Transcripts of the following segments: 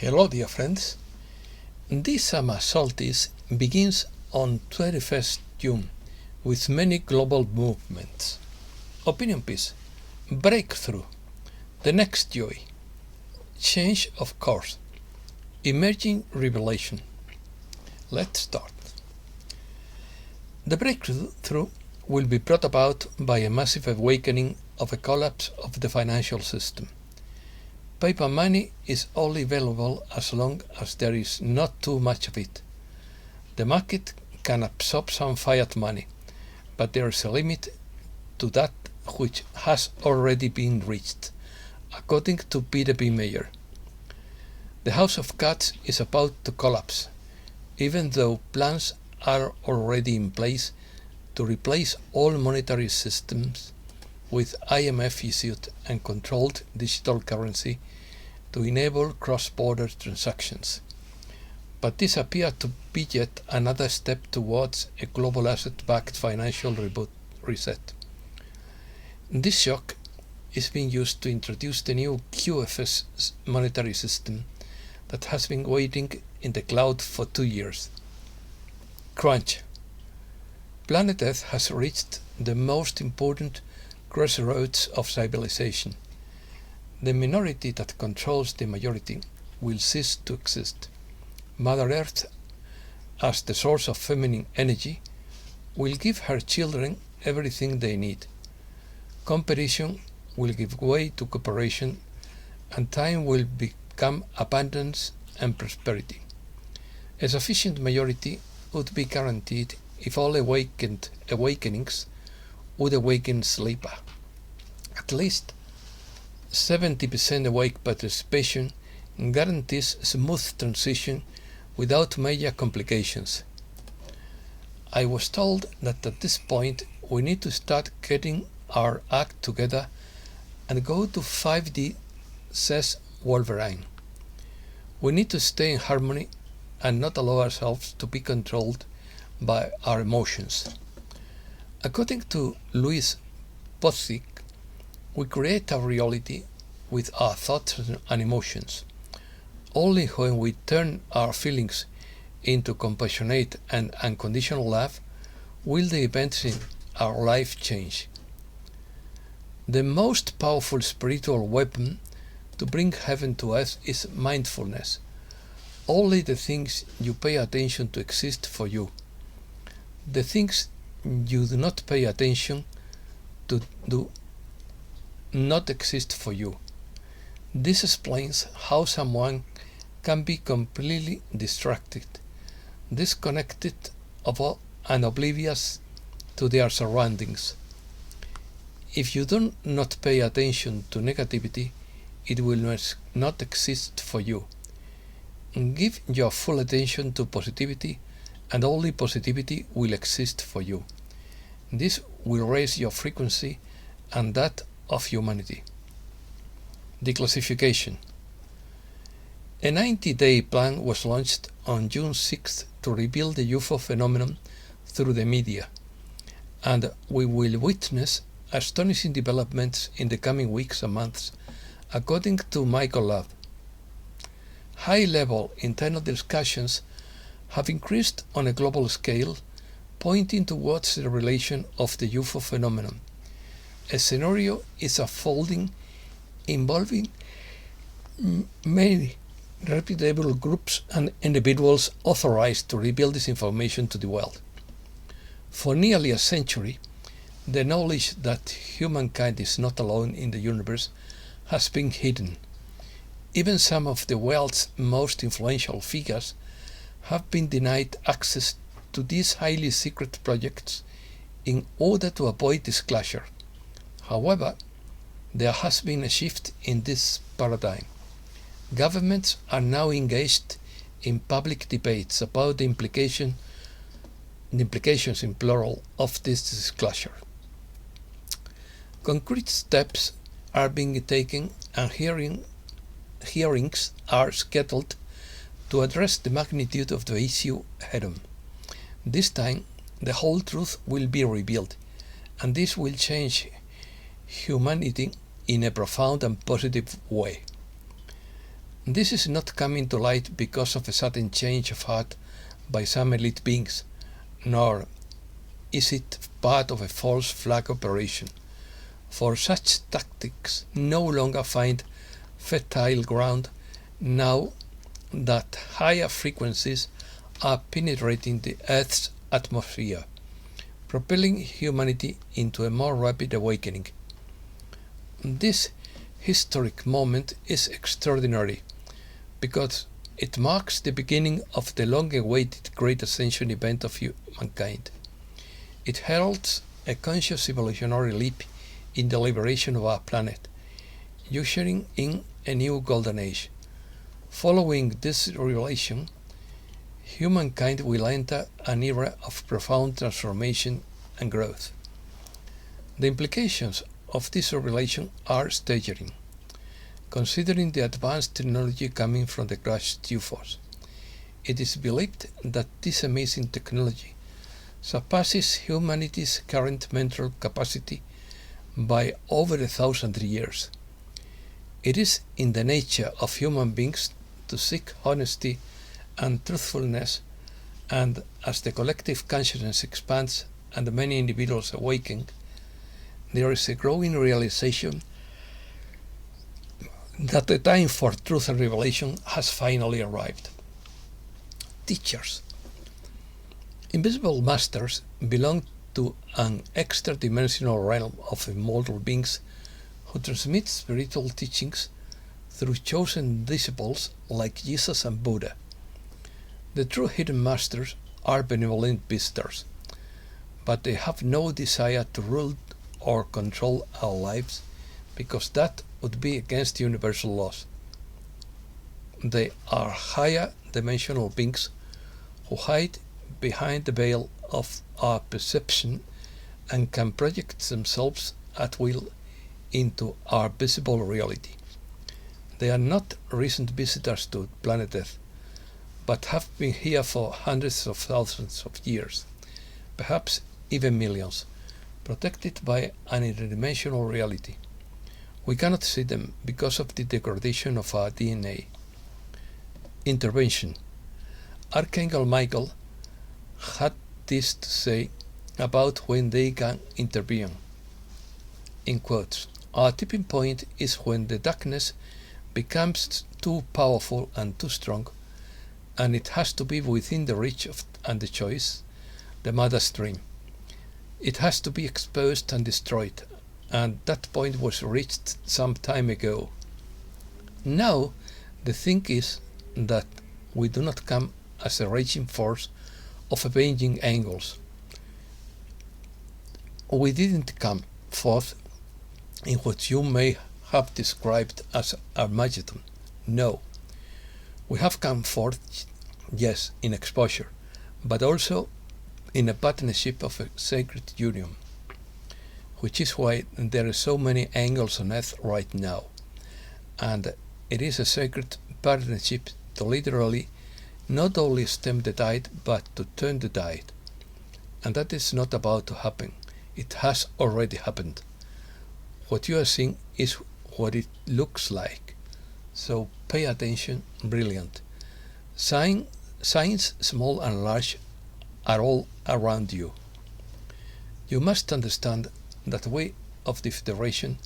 Hello, dear friends. This summer solstice begins on 21st June with many global movements. Opinion piece, breakthrough, the next joy, change of course, emerging revelation. Let's start. The breakthrough will be brought about by a massive awakening of a collapse of the financial system. Paper money is only valuable as long as there is not too much of it. The market can absorb some fiat money, but there is a limit to that which has already been reached, according to Peter B. Mayer. The House of Cards is about to collapse, even though plans are already in place to replace all monetary systems with IMF-issued and controlled digital currency to enable cross-border transactions. But this appears to be yet another step towards a global asset-backed financial reset. This shock is being used to introduce the new QFS monetary system that has been waiting in the cloud for 2 years. Crunch. Planet Earth has reached the most important crossroads of civilization. The minority that controls the majority will cease to exist. Mother Earth, as the source of feminine energy, will give her children everything they need. Competition will give way to cooperation, and time will become abundance and prosperity. A sufficient majority would be guaranteed if all awakenings would awaken sleeper. At least 70% awake participation guarantees smooth transition without major complications. I was told that at this point we need to start getting our act together and go to 5D, says Wolverine. We need to stay in harmony and not allow ourselves to be controlled by our emotions. According to Louis Pothick, we create our reality with our thoughts and emotions. Only when we turn our feelings into compassionate and unconditional love will the events in our life change. The most powerful spiritual weapon to bring heaven to earth is mindfulness. Only the things you pay attention to exist for you. The things you do not pay attention to do not exist for you. This explains how someone can be completely distracted, disconnected and oblivious to their surroundings. If you do not pay attention to negativity, it will not exist for you. Give your full attention to positivity, and only positivity will exist for you. This will raise your frequency and that of humanity. Declassification. A 90-day plan was launched on June 6th to reveal the UFO phenomenon through the media, and we will witness astonishing developments in the coming weeks and months, according to Michael Love. High-level internal discussions have increased on a global scale, pointing towards the relation of the UFO phenomenon. A scenario is unfolding involving many reputable groups and individuals authorized to reveal this information to the world. For nearly a century, the knowledge that humankind is not alone in the universe has been hidden. Even some of the world's most influential figures have been denied access to these highly secret projects in order to avoid disclosure. However, there has been a shift in this paradigm. Governments are now engaged in public debates about the implications in plural of this disclosure. Concrete steps are being taken and hearings are scheduled to address the magnitude of the issue head-on. This time, the whole truth will be revealed, and this will change humanity in a profound and positive way. This is not coming to light because of a sudden change of heart by some elite beings, nor is it part of a false flag operation, for such tactics no longer find fertile ground now that higher frequencies are penetrating the Earth's atmosphere, propelling humanity into a more rapid awakening. This historic moment is extraordinary because it marks the beginning of the long-awaited Great Ascension event of humankind. It heralds a conscious evolutionary leap in the liberation of our planet, ushering in a new golden age. Following this revelation, humankind will enter an era of profound transformation and growth. The implications of this revelation are staggering, considering the advanced technology coming from the crashed UFOs. It is believed that this amazing technology surpasses humanity's current mental capacity by over 1,000 years. It is in the nature of human beings to seek honesty and truthfulness, and as the collective consciousness expands and many individuals awaken, there is a growing realization that the time for truth and revelation has finally arrived. Teachers. Invisible masters belong to an extra-dimensional realm of immortal beings who transmit spiritual teachings through chosen disciples like Jesus and Buddha. The true hidden masters are benevolent visitors, but they have no desire to rule or control our lives because that would be against universal laws. They are higher dimensional beings who hide behind the veil of our perception and can project themselves at will into our visible reality. They are not recent visitors to planet Earth, but have been here for hundreds of thousands of years, perhaps even millions, protected by an interdimensional reality. We cannot see them because of the degradation of our DNA. Intervention. Archangel Michael had this to say about when they can intervene. In quotes, our tipping point is when the darkness becomes too powerful and too strong, and it has to be within the reach of and the choice, the mother stream. It has to be exposed and destroyed, and that point was reached some time ago. Now, the thing is that we do not come as a raging force of avenging angels. We didn't come forth in what you may have described as Armageddon. No. We have come forth, yes, in exposure, but also in a partnership of a sacred union, which is why there are so many angels on earth right now. And it is a sacred partnership to literally not only stem the tide, but to turn the tide. And that is not about to happen. It has already happened. What you are seeing is what it looks like. So pay attention, brilliant. Signs, small and large, are all around you. You must understand that we of the Federation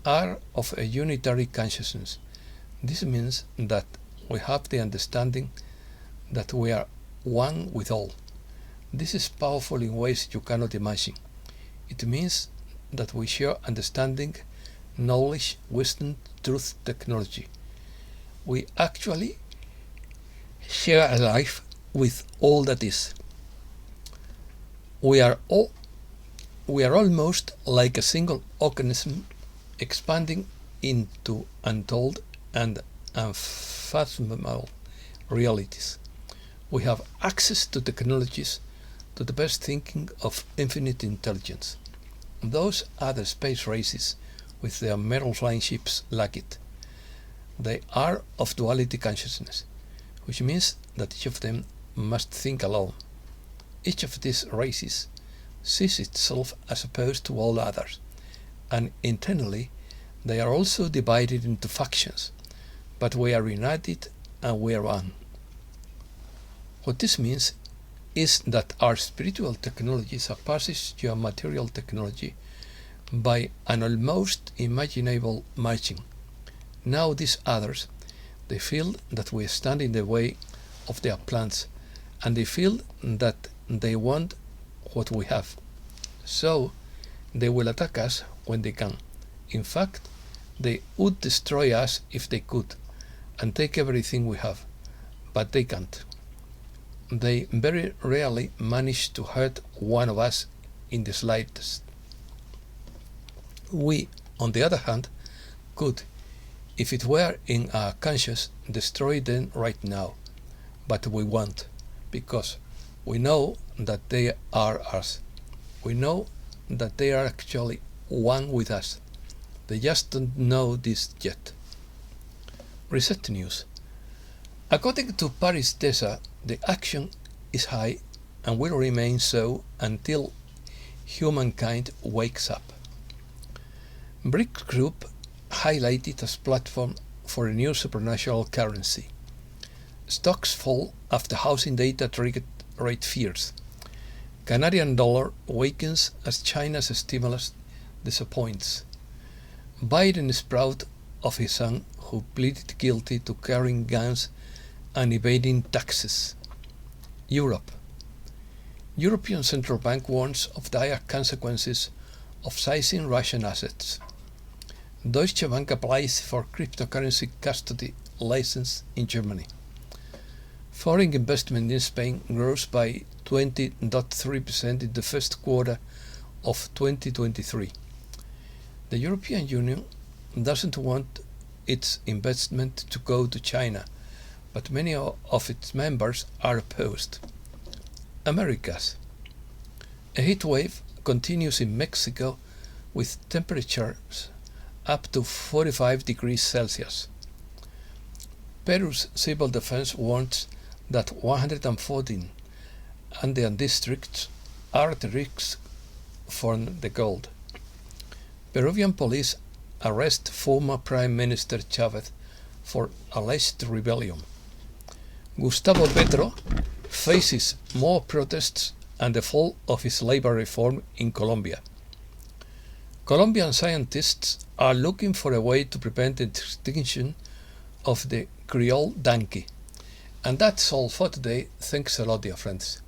are of a unitary consciousness. This means that we have the understanding that we are one with all. This is powerful in ways you cannot imagine. It means that we share understanding, knowledge, wisdom, truth, technology. We actually share a life with all that is. We are almost like a single organism expanding into untold and unfathomable realities. We have access to technologies, to the best thinking of infinite intelligence. Those other space races with their metal flying ships lack it. They are of duality consciousness, which means that each of them must think alone. Each of these races sees itself as opposed to all others, and internally they are also divided into factions, but we are united and we are one. What this means is that our spiritual technology surpasses your material technology by an almost imaginable margin. Now these others, they feel that we stand in the way of their plans, and they feel that they want what we have. So they will attack us when they can. In fact, they would destroy us if they could, and take everything we have, but they can't. They very rarely manage to hurt one of us in the slightest. We, on the other hand, could, if it were in our conscience, destroy them right now. But we won't, because we know that they are us. We know that they are actually one with us. They just don't know this yet. Reset News. According to Paris Desa, the action is high and will remain so until humankind wakes up. BRICS Group highlighted as platform for a new supernatural currency. Stocks fall after housing data triggered rate fears. Canadian dollar weakens as China's stimulus disappoints. Biden is proud of his son who pleaded guilty to carrying guns and evading taxes. Europe. European Central Bank warns of dire consequences of seizing Russian assets. Deutsche Bank applies for cryptocurrency custody license in Germany. Foreign investment in Spain grows by 20.3% in the first quarter of 2023. The European Union doesn't want its investment to go to China, but many of its members are opposed. Americas. A heat wave continues in Mexico with temperatures up to 45 degrees Celsius. Peru's civil defense warns that 114 Andean districts are at risk for the gold. Peruvian police arrest former Prime Minister Chavez for alleged rebellion. Gustavo Petro faces more protests and the fall of his labor reform in Colombia. Colombian scientists are looking for a way to prevent the extinction of the Creole donkey. And that's all for today. Thanks a lot, dear friends.